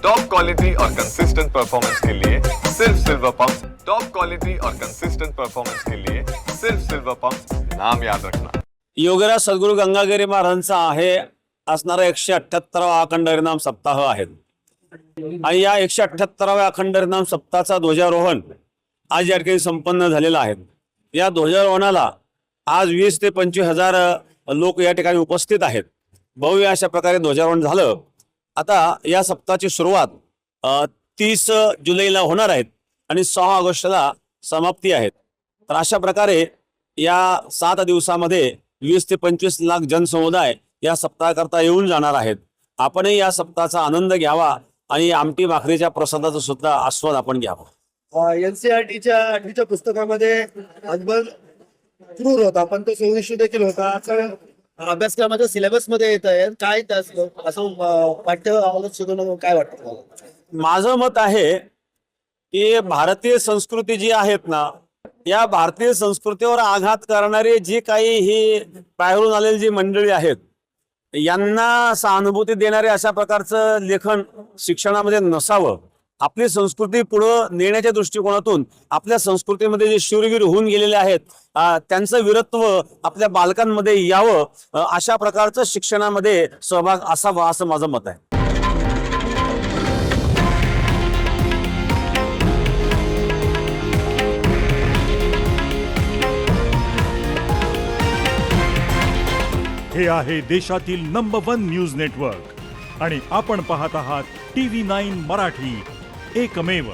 Top quality और consistent performance के लिए सिर्फ सिल्वर पंप। टॉप क्वालिटी और कंसिस्टेंट परफॉर्मेंस के लिए सिर्फ सिल्वर पंप, नाम याद रखना। योगीराज सद्गुरू गंगागिरी महाराजांचा आहे असणारा 178वा अखंड हरिनाम सप्ताह आहे आणि या 178व्या अखंड हरिनाम सप्ताहाचा ध्वजारोहण आज या ठिकाणी संपन्न झालेला आहे। या ध्वजारोहणाला आज 20 ते 25 हजार लोक या ठिकाणी उपस्थित आहेत। भव्य अशा प्रकारे ध्वजारोहण झालं। आता या सप्ताहाची सुरुवात 30 जुलैला होणार आहे आणि 6 ऑगस्टला समाप्ती आहे। तर अशा प्रकारे या 7 दिवसामध्ये 20 ते 25 लाख जनसमुदाय या सप्ताहाकरता येऊन जाणार आहेत। आपणही या सप्ताहाचा आनंद घ्यावा आणि आमटी भाकरीच्या प्रसादाचा सुद्धा आस्वाद आपण घ्यावा। एनसीईआरटीच्या पुस्तकामध्ये अकबर क्रूर होता पण तो सोयीशी देखील होता असं अभ्यासक्रमाच्या सिलेबस मध्ये येत आहे। काय असं पाठ्य आम्हाला शिकवणं काय वाटतं? माझं मत आहे की भारतीय संस्कृती जी आहेत ना, या भारतीय संस्कृतीवर आघात करणारी जी काही ही बाहेरून आलेली जी मंडळी आहेत यांना सहानुभूती देणारे अशा प्रकारचं लेखन शिक्षणामध्ये नसावं। आपली संस्कृती पुढे नेण्याच्या दृष्टिकोनातून आपल्या संस्कृतीमध्ये जे शूरवीर होऊन गेलेले आहेत त्यांचं वीरत्व आपल्या बालकांमध्ये यावं, अशा प्रकारचं शिक्षणामध्ये सहभाग असावा असं माझं मत आहे। हे आहे देशातील नंबर 1 न्यूज नेटवर्क आणि आपण पाहत आहात TV9 मराठी, एकमेव।